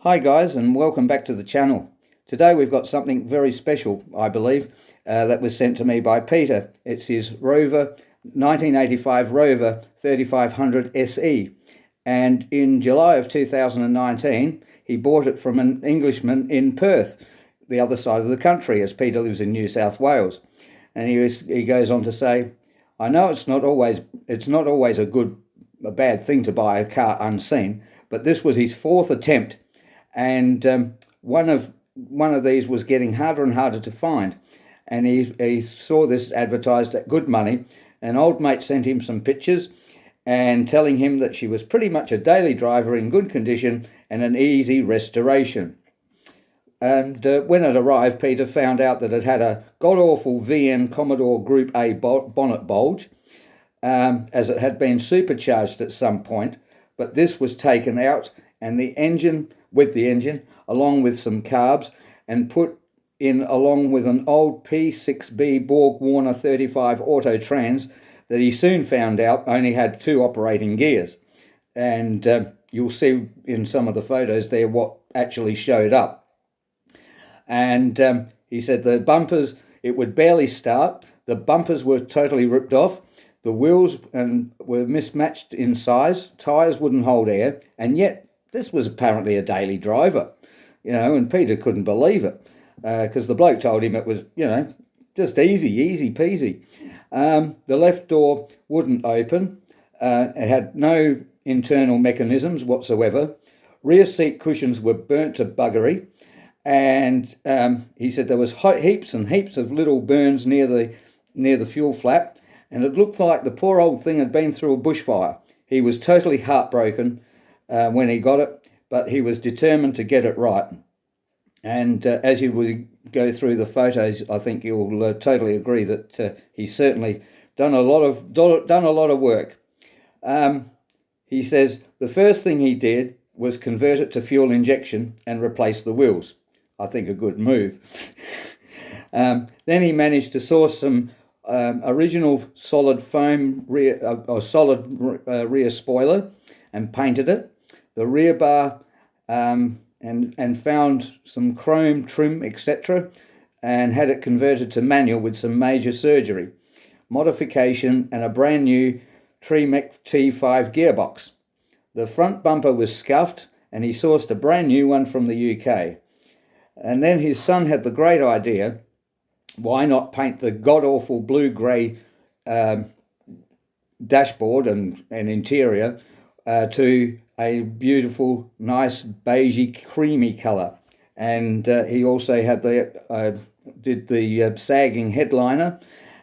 Hi guys, and welcome back to the channel. Today we've got something very special, I believe, that was sent to me by Peter. It's his Rover 1985 Rover 3500 SE, and in July of 2019 he bought it from an Englishman in Perth, the other side of the country, as Peter lives in New South Wales. And he goes on to say, "I know it's not always a bad thing to buy a car unseen, but this was his fourth attempt. And one of these was getting harder and harder to find, and he saw this advertised at good money. An old mate sent him some pictures and telling him that she was pretty much a daily driver in good condition and an easy restoration. And when it arrived, Peter found out that it had a god-awful VN Commodore Group A bonnet bulge, as it had been supercharged at some point, but this was taken out, and the engine along with some carbs, and put in along with an old P6B Borg Warner 35 Auto Trans that he soon found out only had two operating gears. And you'll see in some of the photos there what actually showed up. And he said the bumpers, it would barely start. The bumpers were totally ripped off. The wheels were mismatched in size. Tyres wouldn't hold air, and yet this was apparently a daily driver, and Peter couldn't believe it because the bloke told him it was, just easy peasy. The left door wouldn't open. It had no internal mechanisms whatsoever. Rear seat cushions were burnt to buggery, and he said there was heaps and heaps of little burns near the fuel flap, and it looked like the poor old thing had been through a bushfire. He was totally heartbroken when he got it, but he was determined to get it right. And as you would go through the photos, I think you'll totally agree that he's certainly done a lot of work. He says the first thing he did was convert it to fuel injection and replace the wheels. I think a good move. Then he managed to source some original solid foam rear rear spoiler and painted it. The rear bar, and found some chrome trim, etc., and had it converted to manual with some major surgery, modification, and a brand new Tremec T5 gearbox. The front bumper was scuffed, and he sourced a brand new one from the UK. And then his son had the great idea, why not paint the god-awful blue-grey dashboard and interior to a beautiful, nice, beigey, creamy colour. And he also had did the sagging headliner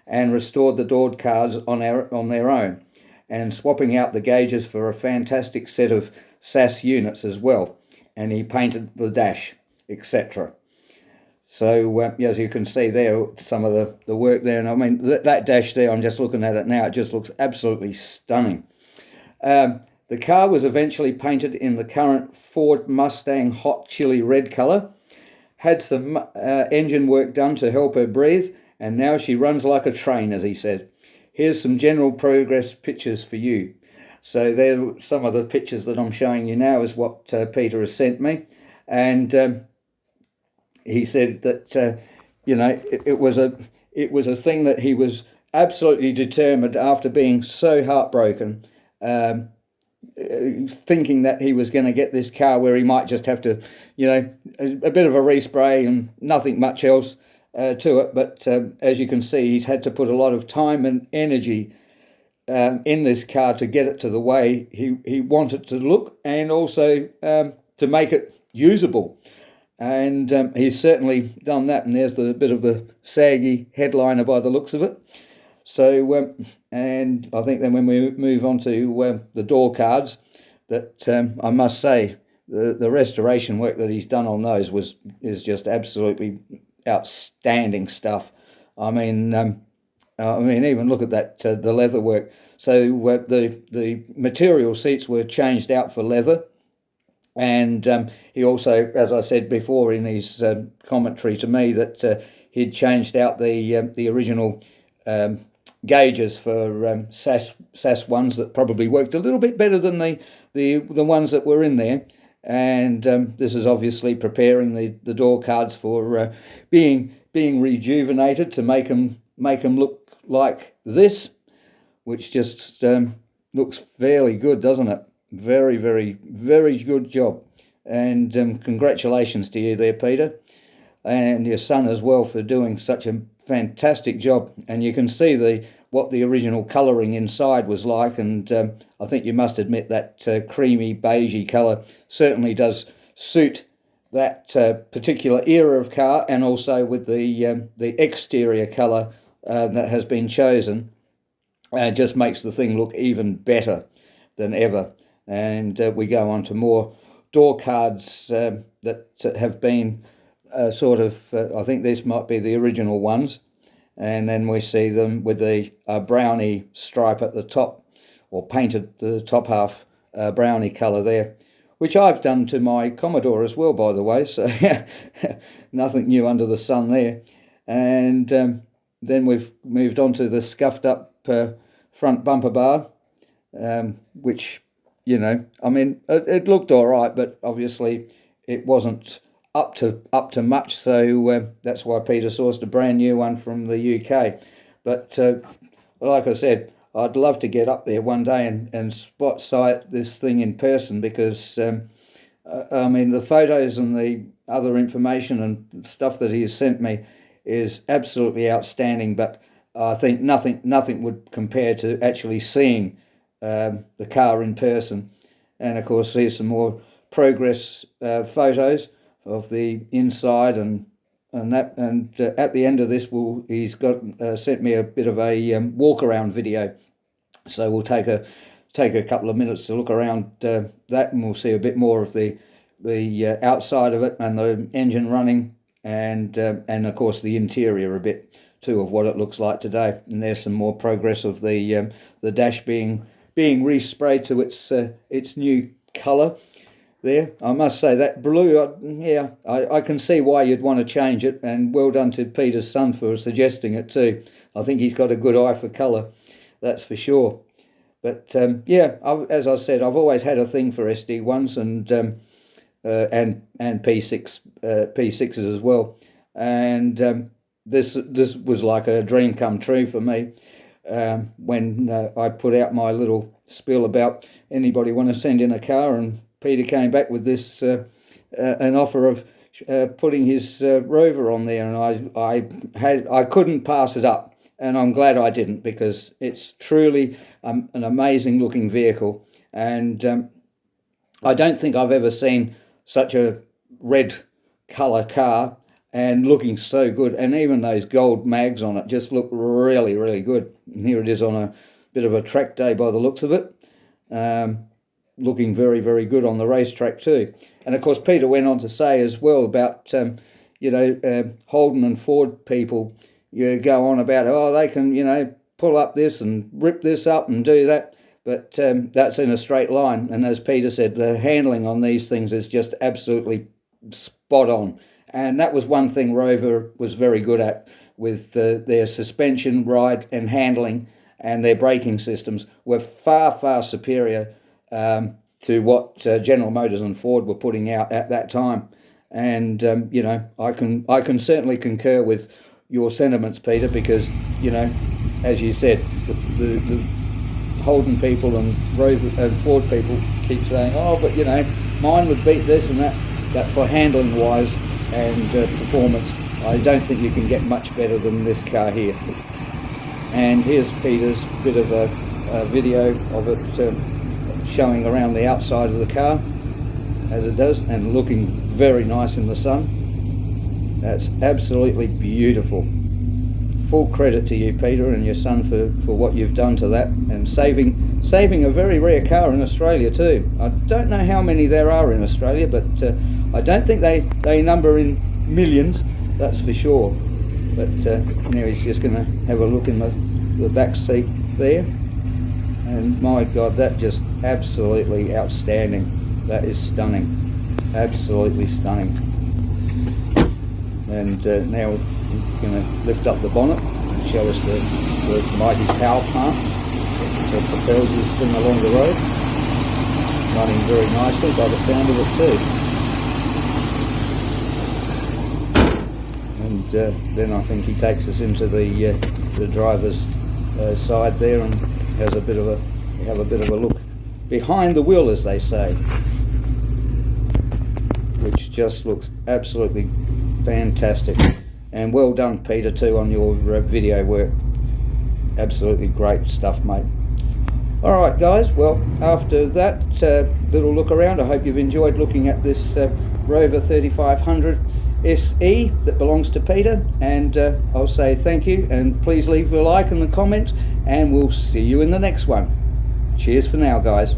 and restored the door cards on their own, and swapping out the gauges for a fantastic set of SAS units as well. And he painted the dash, etc. So as you can see there, some of the work there, and I mean that dash there, I'm just looking at it now, it just looks absolutely stunning. The car was eventually painted in the current Ford Mustang hot chili red colour, had some engine work done to help her breathe, and now she runs like a train, as he said. Here's some general progress pictures for you. So there are some of the pictures that I'm showing you now is what Peter has sent me. And he said that, it was a thing that he was absolutely determined after being so heartbroken, thinking that he was going to get this car where he might just have to, a bit of a respray and nothing much else to it. But as you can see, he's had to put a lot of time and energy in this car to get it to the way he wanted to look, and also to make it usable. And he's certainly done that, and there's the bit of the saggy headliner by the looks of it. So, and I think then when we move on to the door cards, that I must say the restoration work that he's done on those is just absolutely outstanding stuff. I mean, even look at that, the leather work. So the material seats were changed out for leather, and he also, as I said before in his commentary to me, that he'd changed out the original gauges for SAS ones that probably worked a little bit better than the ones that were in there, and this is obviously preparing the door cards for being rejuvenated to make them look like this, which just looks fairly good, doesn't it? Very, very, very good job, and congratulations to you there, Peter, and your son as well for doing such a fantastic job. And you can see what the original colouring inside was like, and I think you must admit that creamy beigey colour certainly does suit that particular era of car, and also with the exterior colour that has been chosen, just makes the thing look even better than ever. And we go on to more door cards that have been sort of, I think this might be the original ones, and then we see them with the brownie stripe at the top, or painted the top half brownie colour there, which I've done to my Commodore as well, by the way, so nothing new under the sun there. And then we've moved on to the scuffed up front bumper bar, which, you know, I mean, it looked all right, but obviously it wasn't up to much, so that's why Peter sourced a brand new one from the UK. But like I said, I'd love to get up there one day and spot sight this thing in person, because I mean, the photos and the other information and stuff that he has sent me is absolutely outstanding, but I think nothing would compare to actually seeing the car in person. And of course, here's some more progress photos of the inside and that. And at the end of this, he's got sent me a bit of a walk around video. So we'll take a couple of minutes to look around that, and we'll see a bit more of the outside of it and the engine running, and of course the interior a bit too of what it looks like today. And there's some more progress of the dash being resprayed to its new colour there. I must say that blue, I can see why you'd want to change it, and well done to Peter's son for suggesting it too. I think he's got a good eye for colour, that's for sure. But as I said, I've always had a thing for SD1s and P6s as well, and this was like a dream come true for me. When I put out my little spiel about anybody want to send in a car, and Peter came back with this an offer of putting his Rover on there, and I couldn't pass it up, and I'm glad I didn't, because it's truly an amazing looking vehicle, and I don't think I've ever seen such a red colour car and looking so good, and even those gold mags on it just look really, really good. And here it is on a bit of a track day by the looks of it, looking very, very good on the racetrack too. And of course Peter went on to say as well about Holden and Ford people, you go on about, oh, they can pull up this and rip this up and do that, but that's in a straight line. And as Peter said, the handling on these things is just absolutely spot on. And that was one thing Rover was very good at, with their suspension, ride and handling, and their braking systems were far, far superior to what General Motors and Ford were putting out at that time. And I can certainly concur with your sentiments, Peter, because as you said, the Holden people and Rover and Ford people keep saying, oh, but mine would beat this and that. But for handling wise and performance, I don't think you can get much better than this car here. And here's Peter's bit of a video of it showing around the outside of the car as it does, and looking very nice in the sun. That's absolutely beautiful. Full credit to you, Peter, and your son for what you've done to that, and saving a very rare car in Australia too. I don't know how many there are in Australia, but I don't think they number in millions, that's for sure. But now he's just going to have a look in the back seat there, and my God, that just absolutely outstanding. That is stunning, absolutely stunning. And now we're going to lift up the bonnet and show us the mighty power plant that propels this thing along the road. running very nicely by the sound of it too. And then I think he takes us into the driver's side there and has a bit of a look behind the wheel, as they say, which just looks absolutely fantastic. And well done, Peter, too, on your video work. Absolutely great stuff, mate. Alright guys, well, after that little look around, I hope you've enjoyed looking at this Rover 3500 SE that belongs to Peter, and I'll say thank you, and please leave a like and a comment, and we'll see you in the next one. Cheers for now, guys.